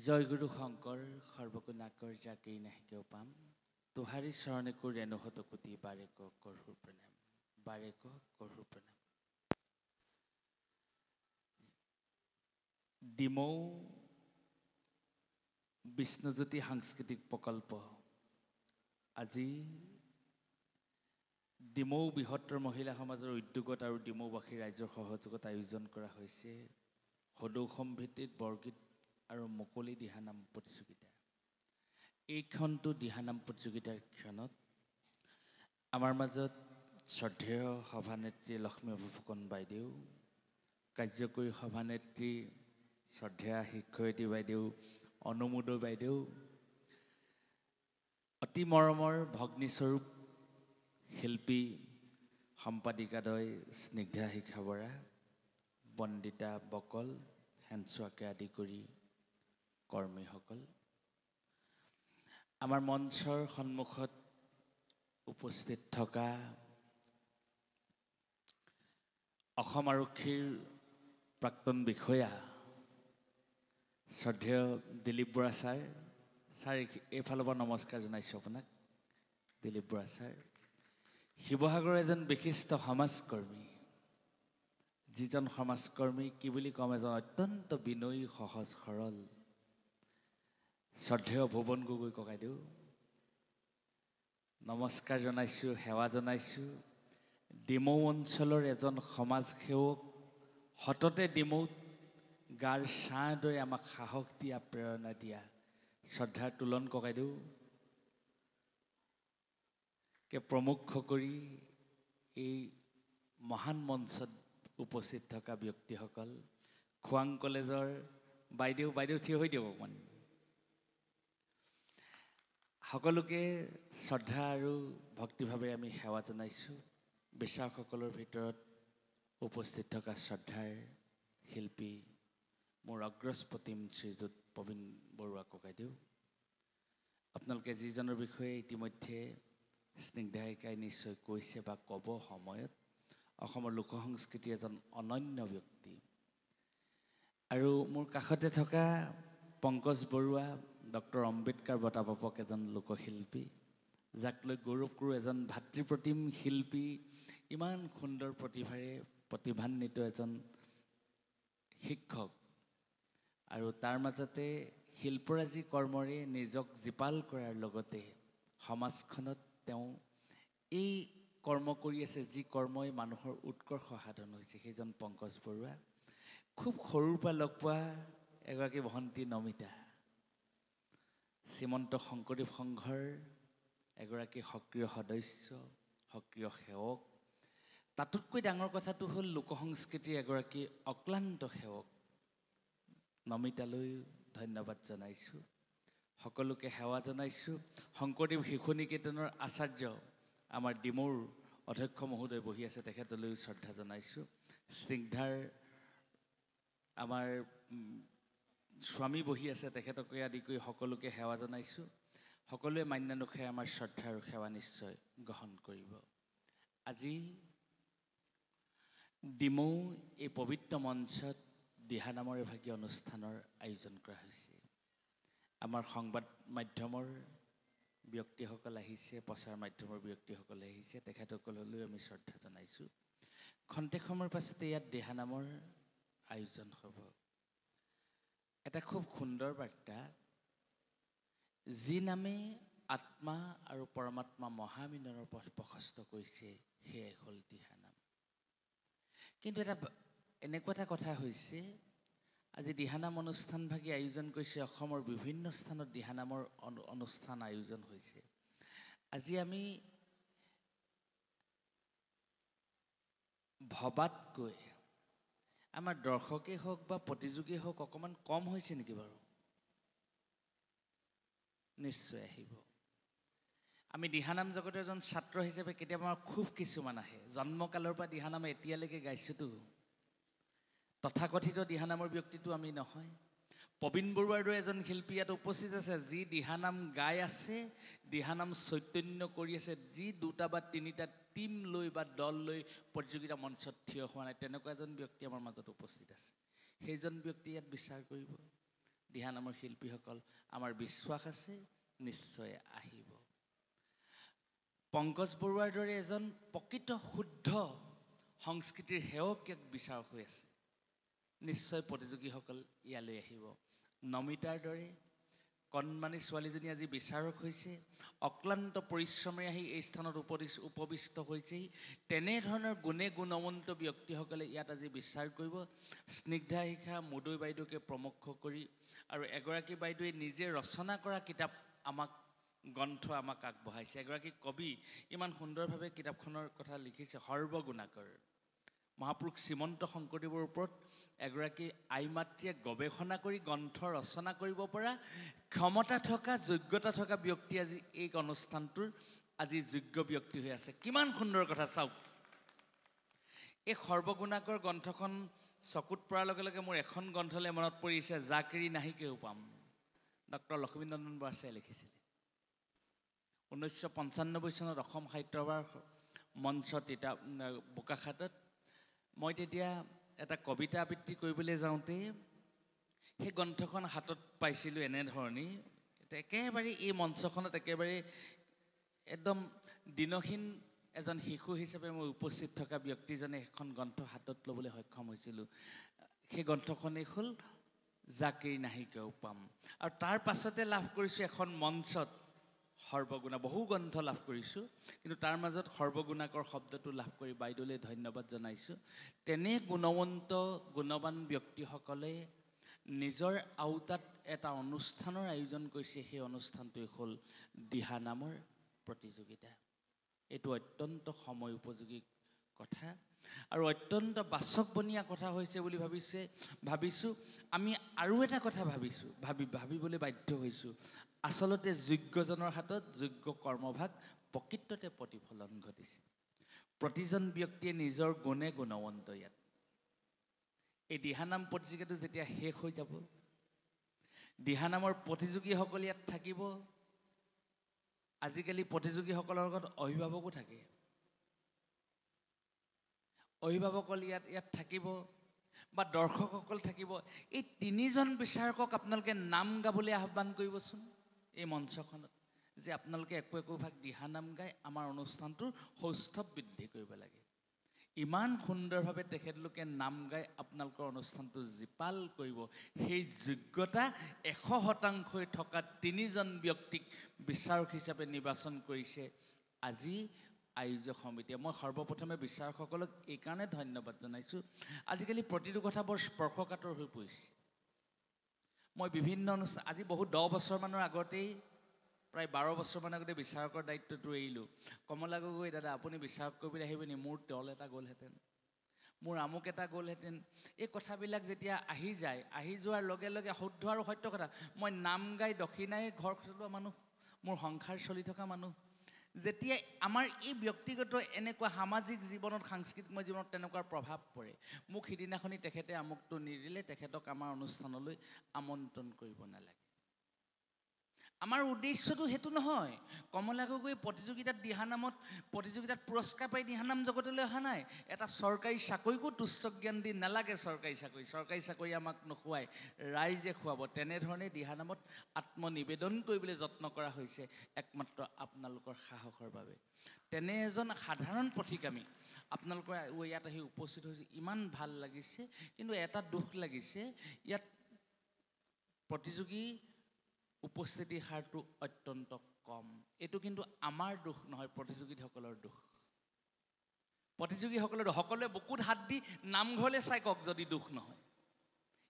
জয়গুৰু শংকৰ সৰ্বগুণাকৰ জাকেই নাহিকেও পাম তোহাৰী চৰণে কোৰ ৰেণুহত কোটি বাৰেক কৰহু প্ৰণাম বাৰেক কৰহু প্ৰণাম। ডিমৌ বিষ্ণুজ্যোতি সাংস্কৃতিক প্ৰকল্প আজি ডিমৌ বৃহত্তৰ মহিলা সমাজৰ উদ্যোগত আৰু ডিমৌবাসী ৰাইজৰ সহযোগত আয়োজন কৰা হৈছে সদৌ ভিত্তিত বৰগীত আৰু মুকলি দিহানাম প্ৰতিযোগিতা। এইখনটো দিহানাম প্ৰতিযোগিতাৰ ক্ষণত আমাৰ মাজত শ্ৰদ্ধেয় সভানেত্ৰী লক্ষ্মীবাবু ফুকন বাইদেউ, কাৰ্যকৰী সভানেত্ৰী শ্ৰদ্ধেয়া শিক্ষয়িত্ৰী বাইদেউ অনুমোদ বাইদেউ, অতি মৰমৰ ভগ্নীস্বৰূপ শিল্পী সম্পাদিকাদ্বয় স্নিগ্ধা শিখা বৰা, বন্দিতা বকল, হেনচোৱাকে আদি কৰি কৰ্মীসকল, আমাৰ মঞ্চৰ সন্মুখত উপস্থিত থকা অসম আৰক্ষীৰ প্ৰাক্তন বিষয়া শ্ৰদ্ধেয় দিলীপ বৰা ছাৰ, ছাৰ এইফালৰ পৰা নমস্কাৰ জনাইছোঁ আপোনাক। দিলীপ বৰা ছাৰ শিৱসাগৰৰ এজন বিশিষ্ট সমাজকৰ্মী, যিজন সমাজকৰ্মী কি বুলি ক'ম, এজন অত্যন্ত বিনয়ী সহজ সৰল শ্ৰদ্ধেয় ভুৱন গগৈ ককাইদেউ, নমস্কাৰ জনাইছোঁ, সেৱা জনাইছোঁ। ডিমৌ অঞ্চলৰ এজন সমাজ সেৱক, সততে ডিমৌত গাৰ ছাঁ দৰে আমাক সাহস দিয়া, প্ৰেৰণা দিয়া শ্ৰদ্ধাৰ তোলন ককাইদেউ কে প্ৰমুখ কৰি এই মহান মঞ্চত উপস্থিত থকা ব্যক্তিসকল, খোৱাং কলেজৰ বাইদেউ থিয় হৈ দিয়ক অকণমান, সকলোকে শ্ৰদ্ধা আৰু ভক্তিভাৱে আমি সেৱা জনাইছোঁ। বিচাৰকসকলৰ ভিতৰত উপস্থিত থকা শ্ৰদ্ধাৰ শিল্পী মোৰ অগ্ৰজ প্ৰতিম শ্ৰীযুত প্ৰবীণ বৰুৱা ককাইদেউ, আপোনালোকে যিজনৰ বিষয়ে ইতিমধ্যে স্নিগ্ধা শিকাই নিশ্চয় কৈছে বা ক'ব সময়ত, অসমৰ লোক সংস্কৃতিৰ এজন অনন্য ব্যক্তি। আৰু মোৰ কাষতে থকা পংকজ বৰুৱা, ডক্টৰ আম্বেদকাৰ বঁটা প্ৰাপক এজন লোকশিল্পী, যাক লৈ গৌৰৱ কৰোঁ, এজন ভাতৃপ্ৰতিম শিল্পী, ইমান সুন্দৰ প্ৰতিভাৰে প্ৰতিভান্বিত এজন শিক্ষক, আৰু তাৰ মাজতে শিল্পৰাজী কৰ্মৰে নিজক জীপাল কৰাৰ লগতে সমাজখনত তেওঁ এই কৰ্ম কৰি আছে, যি কৰ্মই মানুহৰ উৎকৰ্ষ সাধন হৈছে, সেইজন পংকজ বৰুৱা। খুব সৰুৰ পৰা লগ পোৱা এগৰাকী ভণ্টি নমিতা, শ্ৰীমন্ত শংকৰদেৱ সংঘৰ এগৰাকী সক্ৰিয় সদস্য, সক্ৰিয় সেৱক, তাতোতকৈ ডাঙৰ কথাটো হ'ল লোক সংস্কৃতিৰ এগৰাকী অক্লান্ত সেৱক। নমিতালৈ ধন্যবাদ জনাইছোঁ, সকলোকে সেৱা জনাইছোঁ। শংকৰদেৱ শিশু নিকেতনৰ আচাৰ্য আমাৰ ডিমৌৰ অধ্যক্ষ মহোদয় বহি আছে, তেখেতলৈও শ্ৰদ্ধা জনাইছোঁ। স্নিগ্ধাৰ আমাৰ স্বামী বহি আছে, তেখেতকে আদি কৰি সকলোকে সেৱা জনাইছোঁ। সকলোৱে মান্যানুসাৰে আমাৰ শ্ৰদ্ধা আৰু সেৱা নিশ্চয় গ্ৰহণ কৰিব। আজি ডিমৌ এই পবিত্ৰ মঞ্চত দিহানামৰ এভাগী অনুষ্ঠানৰ আয়োজন কৰা হৈছে। আমাৰ সংবাদ মাধ্যমৰ ব্যক্তিসকল আহিছে, প্ৰচাৰ মাধ্যমৰ ব্যক্তিসকল আহিছে, তেখেতসকললৈ আমি শ্ৰদ্ধা জনাইছোঁ। খন্তেক সময়ৰ পাছতে ইয়াত দিহানামৰ আয়োজন হ'ব। এটা খুব সুন্দৰ বাৰ্তা, যি নামে আত্মা আৰু পৰমাত্মা মহামিলনৰ পথ প্ৰশস্ত কৰিছে, সেয়াই হ'ল দিহানাম। কিন্তু এনেকুৱা এটা কথা হৈছে, আজি দিহানাম অনুষ্ঠানভাগী আয়োজন কৰিছে, অসমৰ বিভিন্ন স্থানত দিহানামৰ অনুষ্ঠান আয়োজন হৈছে। আজি আমি ভবাতকৈ আমাৰ দৰ্শকেই হওক বা প্ৰতিযোগীয়ে হওক অকণমান কম হৈছে নেকি বাৰু? নিশ্চয় আহিব। আমি দিহানাম জগতৰ এজন ছাত্ৰ হিচাপে কেতিয়াবা আমাৰ খুব কিছুমান আহে, জন্মকালৰ পৰা দিহানাম এতিয়ালৈকে গাইছোঁতো, তথাকথিত দিহানামৰ ব্যক্তিটো আমি নহয়। প্ৰবীণ বৰুৱাৰ দৰে এজন শিল্পী ইয়াত উপস্থিত আছে, যি দিহানাম গাই আছে, দিহানাম চৈতন্য কৰি আছে, যি দুটা বা তিনিটা টীম লৈ বা দল লৈ প্ৰতিযোগিতা মঞ্চত থিয় হোৱা নাই, তেনেকুৱা এজন ব্যক্তি আমাৰ মাজত উপস্থিত আছে। সেইজন ব্যক্তি ইয়াত বিচাৰ কৰিব। দিহানামৰ শিল্পীসকল আমাৰ বিশ্বাস আছে নিশ্চয় আহিব। পংকজ বৰুৱাৰ দৰে এজন প্ৰকৃত শুদ্ধ সংস্কৃতিৰ সেৱক বিচাৰক হৈ আছে, নিশ্চয় প্ৰতিযোগীসকল ইয়ালৈ আহিব। নমিতাৰ দৰে কণমানি ছোৱালীজনী আজি বিচাৰক হৈছে, অক্লান্ত পৰিশ্ৰমেৰে আহি এই স্থানত উপবিষ্ট হৈছেহি। তেনেধৰণৰ গুণে গুণৱন্ত ব্যক্তিসকলে ইয়াত আজি বিচাৰ কৰিব। স্নিগ্ধা শিখা মুদৈ বাইদেউকে প্ৰমুখ কৰি আৰু এগৰাকী বাইদেৱে নিজে ৰচনা কৰা কিতাপ গ্ৰন্থ আমাক আগবঢ়াইছে। এগৰাকী কবি ইমান সুন্দৰভাৱে কিতাপখনৰ কথা লিখিছে, সৰ্বগুণাকৰ। মহাপুৰুষ শ্ৰীমন্ত শংকৰদেৱৰ ওপৰত এগৰাকী আই মাতৃয়ে গৱেষণা কৰি গ্ৰন্থ ৰচনা কৰিব পৰা ক্ষমতা থকা, যোগ্যতা থকা ব্যক্তি আজি এই অনুষ্ঠানটোৰ আজি যোগ্য ব্যক্তি হৈ আছে। কিমান সুন্দৰ কথা চাওক। এই সৰ্বগুণাকৰ গ্ৰন্থখন চকুত পৰাৰ লগে লগে মোৰ এখন গ্ৰন্থলৈ মনত পৰিছে, যাক এৰি নাহিকেও পাম। ডক্টৰ লক্ষ্মীনন্দন বৰাচাই লিখিছিলে। 1995 চনত অসম সাহিত্য সভাৰ মঞ্চত বোকাখাতত মই তেতিয়া এটা কবিতা আবৃত্তি কৰিবলৈ যাওঁতে সেই গ্ৰন্থখন হাতত পাইছিলোঁ এনেধৰণেই। একেবাৰে এই মঞ্চখনত একেবাৰে একদম দিনহীন এজন শিশু হিচাপে মই উপস্থিত থকা ব্যক্তিজনে এখন গ্ৰন্থ হাতত ল'বলৈ সক্ষম হৈছিলোঁ। সেই গ্ৰন্থখনেই হ'ল যাক এৰি নাহিকেও পাম। আৰু তাৰ পাছতে লাভ কৰিছোঁ এখন মঞ্চত সৰ্বগুণা। বহু গ্ৰন্থ লাভ কৰিছোঁ, কিন্তু তাৰ মাজত সৰ্বগুণাকৰ শব্দটো লাভ কৰি বাইদেউলৈ ধন্যবাদ জনাইছোঁ। তেনে গুণৱন্ত গুণৱান ব্যক্তিসকলে নিজৰ আওতাত এটা অনুষ্ঠানৰ আয়োজন কৰিছে। সেই অনুষ্ঠানটোৱেই হ'ল দিহানামৰ প্ৰতিযোগিতা। এইটো অত্যন্ত সময় উপযোগী কথা আৰু অত্যন্ত বাচকবনীয়া কথা হৈছে বুলি ভাবিছোঁ। আমি আৰু এটা কথা ভাবিবলৈ বাধ্য হৈছোঁ। আচলতে যোগ্যজনৰ হাতত যোগ্য কৰ্মভাগ প্ৰকৃততে প্ৰতিফলন ঘটিছে। প্ৰতিজন ব্যক্তিয়ে নিজৰ গুণে গুণৱন্ত। ইয়াত এই দিহানাম প্ৰতিযোগিতাটো যেতিয়া শেষ হৈ যাব, দিহানামৰ প্ৰতিযোগীসকল ইয়াত থাকিব। আজিকালি প্ৰতিযোগীসকলৰ লগত অভিভাৱকো থাকে। অভিভাৱকসকল ইয়াত থাকিব বা দৰ্শকসকল থাকিব। এই তিনিজন বিচাৰকক আপোনালোকে নাম গাবলৈ আহ্বান কৰিবচোন এই মঞ্চখনত, যে আপোনালোকে একো ভাগ দিহানাম গাই আমাৰ অনুষ্ঠানটোৰ সৌষ্ঠৱ বৃদ্ধি কৰিব লাগে। ইমান সুন্দৰভাৱে তেখেতলোকে নাম গাই আপোনালোকৰ অনুষ্ঠানটো জীপাল কৰিব। সেই যোগ্যতা 100% থকা তিনিজন ব্যক্তিক বিচাৰক হিচাপে নিৰ্বাচন কৰিছে আজি আয়োজক সমিতিয়ে। মই সৰ্বপ্ৰথমে বিচাৰকসকলক এইকাৰণে ধন্যবাদ জনাইছোঁ। আজিকালি প্ৰতিটো কথা বৰ স্পৰ্শকাতৰ হৈ পৰিছে। মই বিভিন্ন অনুষ্ঠান আজি বহু 10 বছৰমানৰ আগতেই, প্ৰায় 12 বছৰমান আগতে বিচাৰকৰ দায়িত্বটো এৰিলোঁ। কমলা গগৈ দাদা আপুনি বিচাৰক কৰিবলৈ আহিব নি? মোৰ দল এটা গ'লহেঁতেন, মোৰ আমুক এটা গ'লহেঁতেন। এই কথাবিলাক যেতিয়া আহি যায়, আহি যোৱাৰ লগে লগে শুদ্ধ আৰু সত্য কথা, মই নাম গাই দক্ষিণাই ঘৰ চলোৱা মানুহ, মোৰ সংসাৰ চলি থকা মানুহ। যেতিয়া আমাৰ এই ব্যক্তিগত এনেকুৱা সামাজিক জীৱনত, সাংস্কৃতিক জীৱনত তেনেকুৱা প্ৰভাৱ পৰে, মোক সিদিনাখনি তেখেতে আমুকটো নিদিলে, তেখেতক আমাৰ অনুষ্ঠানলৈ আমন্ত্ৰণ কৰিব নালাগে। আমাৰ উদ্দেশ্যটো সেইটো নহয়। কমলা গগৈ প্ৰতিযোগিতাত পুৰস্কাৰ পাই দিহানাম জগতলৈ অহা নাই। এটা চৰকাৰী চাকৰিকো তুচ্ছ জ্ঞান দি নালাগে। চৰকাৰী চাকৰি আমাক নোখোৱায়, ৰাইজে খুৱাব। তেনেধৰণে দিহানামত আত্মনিবেদন কৰিবলৈ যত্ন কৰা হৈছে একমাত্ৰ আপোনালোকৰ সাহসৰ বাবে। তেনে এজন সাধাৰণ পথিকামী আপোনালোকৰ ইয়াত আহি উপস্থিত হৈছে, ইমান ভাল লাগিছে। কিন্তু এটা দুখ লাগিছে, ইয়াত প্ৰতিযোগী উপস্থিতিৰ হাৰটো অত্যন্ত কম। এইটো কিন্তু আমাৰ দোষ নহয়, প্ৰতিযোগীসকলৰ দোষ। সকলোৱে বুকুত হাত দি নামঘৰলৈ চাই কওক যদি দোষ নহয়।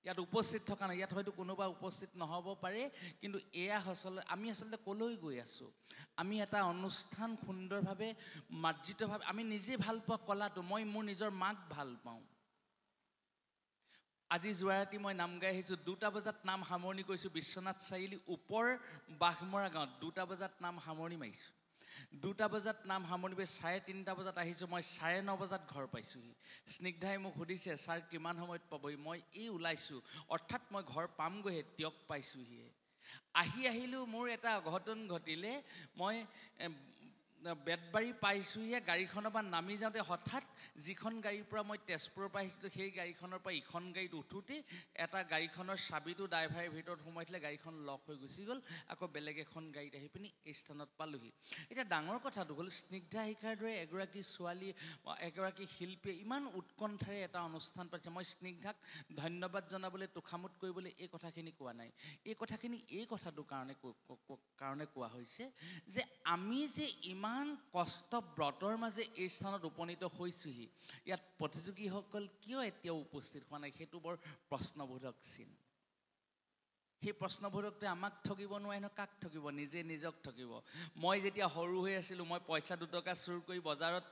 ইয়াত উপস্থিত থকা নাই, ইয়াত হয়তো কোনোবা উপস্থিত নহ'ব পাৰে, কিন্তু আমি আচলতে ক'লৈ গৈ আছোঁ? আমি এটা অনুষ্ঠান সুন্দৰভাৱে মাৰ্জিতভাৱে, আমি নিজে ভাল পোৱা কলাটো, মই মোৰ নিজৰ মাক ভাল পাওঁ। আজি যোৱা ৰাতি মই নাম গাই আহিছোঁ। 2টা বজাত নাম সামৰণি কৰিছোঁ বিশ্বনাথ চাৰিআলি ওপৰ বাঘমৰা গাঁৱত। 2টা বজাত নাম সামৰণি মাৰিছোঁ। 2টা বজাত নাম সামৰণি কৰি 3:30 বজাত আহিছোঁ। মই 9:30 বজাত ঘৰ পাইছোঁহি। স্নিগ্ধাই মোক সুধিছে, ছাৰ কিমান সময়ত পাবহি? মই ওলাইছোঁ, অৰ্থাৎ মই ঘৰ পামগৈহে, দিয়ক পাইছোঁহিহে। আহিলোঁ, মোৰ এটা অঘটন ঘটিলে। মই বেতবাৰী পাইছোঁহিহে, গাড়ীখনৰ পৰা নামি যাওঁতে হঠাৎ যিখন গাড়ীৰ পৰা মই তেজপুৰৰ পৰা আহিছিলোঁ সেই গাড়ীখনৰ পৰা ইখন গাড়ীত উঠোঁতে এটা গাড়ীখনৰ চাবিটো ড্ৰাইভাৰৰ ভিতৰত সোমাই থ'লে গাড়ীখন লক হৈ গুচি গ'ল আকৌ বেলেগ এখন গাড়ীত আহি পিনি এই স্থানত পালোহি এতিয়া ডাঙৰ কথাটো হ'ল স্নিগ্ধা শিখাৰ দৰে এগৰাকী ছোৱালী এগৰাকী শিল্পীয়ে ইমান উৎকণ্ঠাৰে এটা অনুষ্ঠান পাতিছে মই স্নিগ্ধাক ধন্যবাদ জনাবলৈ তোষামোদ কৰিবলৈ এই কথাখিনি কোৱা নাই এই কথাখিনি এই কথাটোৰ কাৰণে কোৱা হৈছে যে আমি যে ইমান কষ্ট ব্ৰতৰ মাজে এই স্থানত উপনীত হৈছোহি ইয়াত প্ৰতিযোগীসকল কিয় এতিয়াও উপস্থিত হোৱা নাই সেইটো বৰ প্ৰশ্নবোধক চিন সেই প্ৰশ্নবোধকটোৱে আমাক ঠগিব নোৱাৰে ন কাক ঠগিব নিজে নিজক ঠগিব মই যেতিয়া সৰু হৈ আছিলোঁ মই পইচা 2 টকা চুৰ কৰি বজাৰত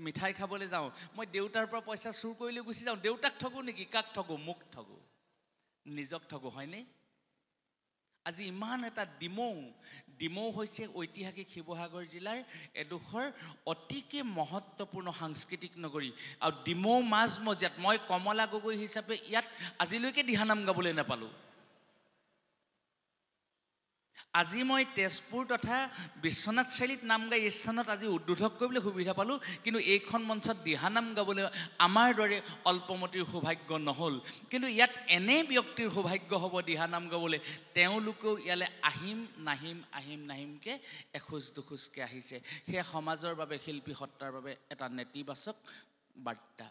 মিঠাই খাবলৈ যাওঁ মই দেউতাৰ পৰা পইচা চুৰ কৰিলৈ গুচি যাওঁ দেউতাক ঠগো নেকি কাক ঠগো মোক ঠগো নিজক ঠগো হয়নে আজি ইমান এটা ডিমৌ হৈছে ঐতিহাসিক শিৱসাগৰ জিলাৰ এডোখৰ অতিকে মহত্বপূৰ্ণ সাংস্কৃতিক নগৰী আৰু ডিমৌ মাজমজিয়াত মই কমলা গগৈ হিচাপে ইয়াত আজিলৈকে দিহানাম গাবলৈ নাপালোঁ আজি মই তেজপুৰ তথা বিশ্বনাথ চাৰিআলিত নাম গাই এই স্থানত আজি উদ্বোধক কৰিবলৈ সুবিধা পালোঁ কিন্তু এইখন মঞ্চত দিহানাম গাবলৈ আমাৰ দৰে অল্পমতিৰ সৌভাগ্য নহ'ল কিন্তু ইয়াত এনে ব্যক্তিৰ সৌভাগ্য হ'ব দিহানাম গাবলৈ তেওঁলোকেও ইয়ালৈ আহিম নাহিমকৈ এখোজ দুখোজকৈ আহিছে সেয়া সমাজৰ বাবে শিল্পী সত্তাৰ বাবে এটা নেতিবাচক বাৰ্তা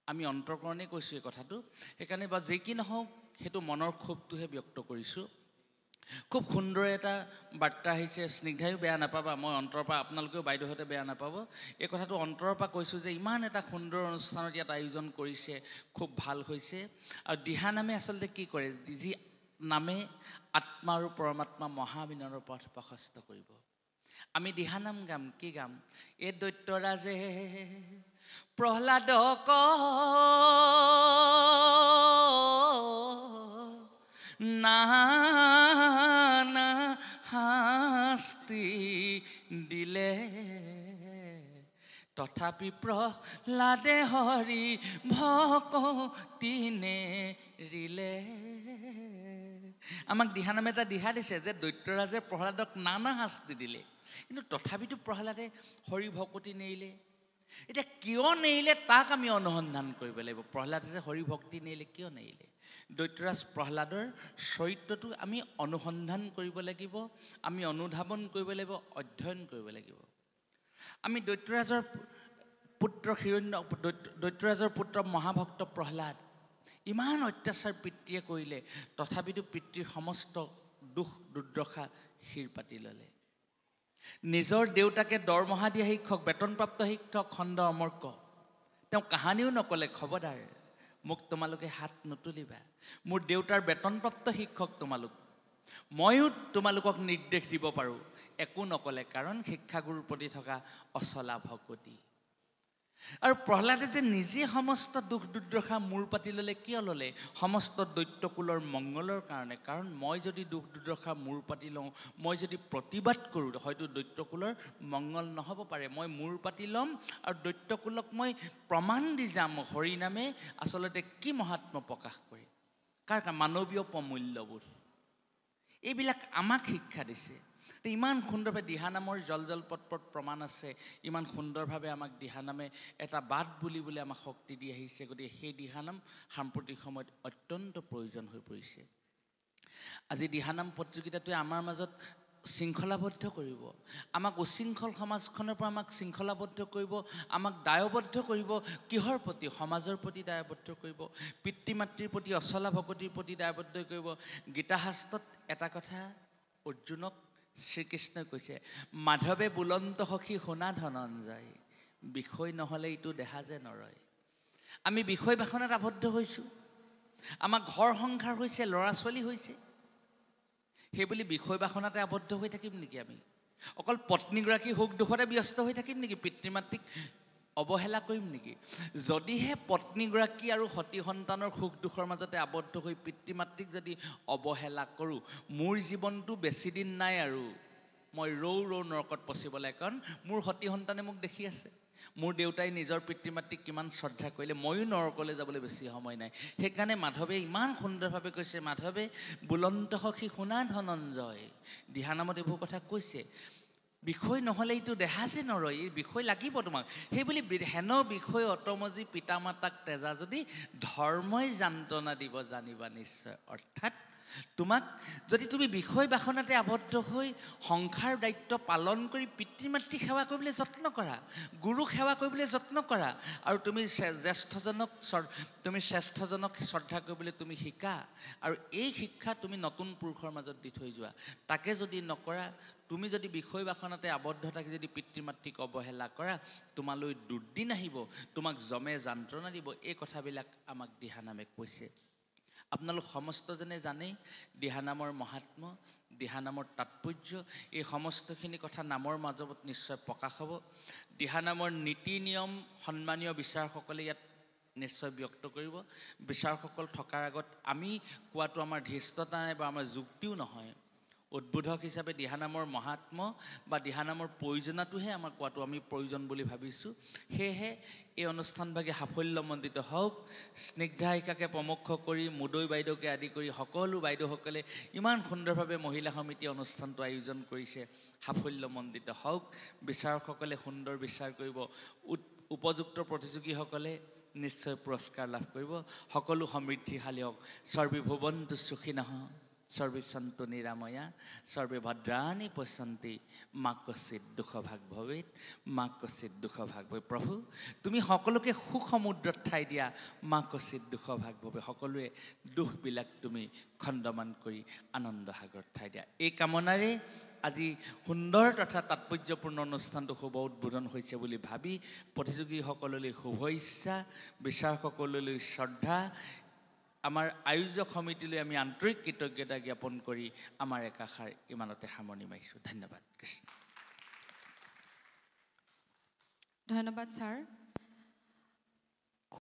আমি অন্তৰ্কৰণে কৈছোঁ এই কথাটো সেইকাৰণে বা যি কি নহওক সেইটো মনৰ ক্ষোভটোহে ব্যক্ত কৰিছোঁ খুব সুন্দৰ এটা বাৰ্তা আহিছে স্নিগ্ধায়ো বেয়া নাপাবা মই অন্তৰৰ পৰা আপোনালোকেও বাইদেউহঁতে বেয়া নাপাব এই কথাটো অন্তৰৰ পৰা কৈছোঁ যে ইমান এটা সুন্দৰ অনুষ্ঠানত ইয়াত আয়োজন কৰিছে খুব ভাল হৈছে আৰু দিহানামে আচলতে কি কৰে যি নামে আত্মা আৰু পৰমাত্মা মহাবিনয়ৰ পথ প্ৰশস্ত কৰিব আমি দিহানাম গাম কি গাম এই দৈত্যৰাজে প্ৰহ্লাদক নানা শাস্তি দিলে তথাপি প্ৰহ্লাদে হৰি ভকতি নেৰিলে আমাক দিহানামে এটা দিহা দিছে যে দৈত্যৰাজে প্ৰহ্লাদক নানা শাস্তি দিলে কিন্তু তথাপিতো প্ৰহ্লাদে হৰি ভকতি নেৰিলে এতিয়া কিয় নেৰিলে তাক আমি অনুসন্ধান কৰিব লাগিব প্ৰহ্লাদে যে হৰি ভক্তি নেৰিলে কিয় নেৰিলে দৈত্যৰাজ প্ৰহ্লাদৰ চৰিত্ৰটো আমি অনুসন্ধান কৰিব লাগিব আমি অনুধাৱন কৰিব লাগিব অধ্যয়ন কৰিব লাগিব আমি দৈত্যৰাজৰ পুত্ৰ মহাভক্ত প্ৰহ্লাদ ইমান অত্যাচাৰ পিতৃয়ে কৰিলে তথাপিতো পিতৃৰ সমস্ত দুখ দুৰ্দশা শিৰ পাতি ল'লে নিজৰ দেউতাকে দৰমহা দিয়া শিক্ষক বেতনপ্ৰাপ্ত শিক্ষক খণ্ড অমৰ্ক তেওঁ কাহানিও নক'লে খবৰদাৰ মোক তোমালোকে হাত নুতুলিবা মোৰ দেউতাৰ বেতনপ্ৰাপ্ত শিক্ষক তোমালোক ময়ো তোমালোকক নিৰ্দেশ দিব পাৰোঁ একো নক'লে কাৰণ শিক্ষাগুৰুৰ প্ৰতি থকা অচলা ভকতি আৰু প্ৰহ্লাদে যে নিজে সমস্ত দুখ দুৰ্দশা মূৰ পাতি ল'লে কিয় ল'লে সমস্ত দৈত্যকুলৰ মংগলৰ কাৰণে কাৰণ মই যদি দুখ দুৰ্দশা মূৰ পাতি লওঁ মই যদি প্ৰতিবাদ কৰোঁ হয়তো দৈত্যকুলৰ মংগল নহ'ব পাৰে মই মূৰ পাতি ল'ম আৰু দৈত্যকুলক মই প্ৰমাণ দি যাম হৰি নামে আচলতে কি মহাত্ম প্ৰকাশ কৰে কাৰণ মানৱীয় প্ৰমূল্যবোধ এইবিলাক আমাক শিক্ষা দিছে ইমান সুন্দৰভাৱে দিহানামৰ জলপটপট প্ৰমাণ আছে ইমান সুন্দৰভাৱে আমাক দিহানামে এটা বাট বুলিবলৈ আমাক শক্তি দি আহিছে গতিকে সেই দিহানাম সাম্প্ৰতিক সময়ত অত্যন্ত প্ৰয়োজন হৈ পৰিছে আজি দিহানাম প্ৰতিযোগিতাটোৱে আমাৰ মাজত শৃংখলাবদ্ধ কৰিব আমাক উশৃংখল সমাজখনৰ পৰা আমাক শৃংখলাবদ্ধ কৰিব আমাক দায়বদ্ধ কৰিব কিহৰ প্ৰতি সমাজৰ প্ৰতি দায়বদ্ধ কৰিব পিতৃ মাতৃৰ প্ৰতি অচলা ভকতিৰ প্ৰতি দায়বদ্ধ কৰিব গীতাশাস্ত্ৰত এটা কথা অৰ্জুনক শ্ৰীকৃষ্ণই কৈছে মাধৱে বুলন্ত সখী শুনা ধনঞ্জয় বিষয় নহ'লে ইটো দেহা যে নৰয় আমি বিষয় বাসনাত আবদ্ধ হৈছোঁ আমাৰ ঘৰ সংসাৰ হৈছে ল'ৰা ছোৱালী হৈছে সেইবুলি বিষয় বাসনাতে আবদ্ধ হৈ থাকিম নেকি আমি অকল পত্নীগৰাকী সুখ দুখতে ব্যস্ত হৈ থাকিম নেকি পিতৃ মাতৃক অৱহেলা কৰিম নেকি যদিহে পত্নীগৰাকী আৰু সতী সন্তানৰ সুখ দুখৰ মাজতে আবদ্ধ হৈ পিতৃ মাতৃক যদি অৱহেলা কৰোঁ মোৰ জীৱনটো বেছি দিন নাই আৰু মই ৰৌ নৰকত পচিবলৈ কাৰণ মোৰ সতী সন্তানে মোক দেখি আছে মোৰ দেউতাই নিজৰ পিতৃ মাতৃক কিমান শ্ৰদ্ধা কৰিলে ময়ো নৰকলৈ যাবলৈ বেছি সময় নাই সেইকাৰণে মাধৱে ইমান সুন্দৰভাৱে কৈছে মাধৱে বুলন্ত সখী শুনা ধনঞ্জয় দিহানামত এইবোৰ কথা কৈছে বিষয় নহ'লে এইটো দেহা যে নৰয়, এই বিষয় লাগিব তোমাক। সেইবুলি হেন বিষয় অতমজি পিতা মাতাক তেজা যদি ধৰ্মই যান্ত্ৰণা দিব জানিবা নিশ্চয়। অৰ্থাৎ তোমাক যদি তুমি বিষয় বাসনাতে আবদ্ধ হৈ সংসাৰ দায়িত্ব পালন কৰি পিতৃ মাতৃ সেৱা কৰিবলৈ যত্ন কৰা, গুৰুক সেৱা কৰিবলৈ যত্ন কৰা, আৰু তুমি শ্ৰেষ্ঠজনক শ্ৰদ্ধা কৰিবলৈ তুমি শিকা, আৰু এই শিক্ষা তুমি নতুন পুৰুষৰ মাজত দি থৈ যোৱা। তাকে যদি নকৰা, তুমি যদি বিষয় বাসনাতে আবদ্ধ থাকি যদি পিতৃ মাতৃক অৱহেলা কৰা, তোমালৈ দুৰ্দিন আহিব, তোমাক যমে যান্ত্ৰণা দিব। এই কথাবিলাক আমাক দিহানামে কৈছে। আপোনালোক সমস্তজনে জানেই দিহানামৰ মহাত্ম্য, দিহানামৰ তাৎপৰ্য। এই সমস্তখিনি কথা নামৰ মাজত নিশ্চয় প্ৰকাশ হ'ব। দিহানামৰ নীতি নিয়ম সন্মানীয় বিচাৰকসকলে ইয়াত নিশ্চয় ব্যক্ত কৰিব। বিচাৰকসকল থকাৰ আগত আমি কোৱাটো আমাৰ ধৃষ্টতা নাই বা আমাৰ যুক্তিও নহয়। উদ্বোধক হিচাপে দিহানামৰ মহাত্ম্য বা দিহানামৰ প্ৰয়োজনটোহে আমাৰ কোৱাটো আমি প্ৰয়োজন বুলি ভাবিছোঁ। সেয়েহে এই অনুষ্ঠানভাগে সাফল্যমণ্ডিত হওক। স্নিগ্ধায়িকাকে প্ৰমুখ কৰি মুদৈ বাইদেউকে আদি কৰি সকলো বাইদেউসকলে ইমান সুন্দৰভাৱে মহিলা সমিতি অনুষ্ঠানটো আয়োজন কৰিছে, সাফল্যমণ্ডিত হওক। বিচাৰকসকলে সুন্দৰ বিচাৰ কৰিব, উপযুক্ত প্ৰতিযোগীসকলে নিশ্চয় পুৰস্কাৰ লাভ কৰিব। সকলো সমৃদ্ধিশালী হওক। সৰ্বে ভুৱন্তু সুখিনঃ, সৰ্বে সন্তু নিৰাময়া, সৰ্বে ভদ্ৰাণি পশ্যন্তি, মা কশ্চিৎ দুখ ভাগ ভৱেৎ, মা কশ্চিৎ দুখ ভাগ ভৱেৎ। প্ৰভু তুমি সকলোকে সুখ সমুদ্ৰত ঠাই দিয়া, মা কশ্চিৎ দুখ ভাগ ভৱেৎ। সকলোৱে দুখবিলাক তুমি খণ্ডমান কৰি আনন্দ সাগৰত ঠাই দিয়া। এই কামনাৰে আজি সুন্দৰ তথা তাৎপৰ্যপূৰ্ণ অনুষ্ঠানটো শুভ উদ্বোধন হৈছে বুলি ভাবি প্ৰতিযোগীসকললৈ শুভ ইচ্ছা, বিচাৰকসকললৈ শ্ৰদ্ধা, আমাৰ আয়োজক সমিতিলৈ আমি আন্তৰিক কৃতজ্ঞতা জ্ঞাপন কৰি আমাৰ একাষাৰ ইমানতে সামৰণি মাৰিছোঁ। ধন্যবাদ। কৃষ্ণ। ধন্যবাদ ছাৰ।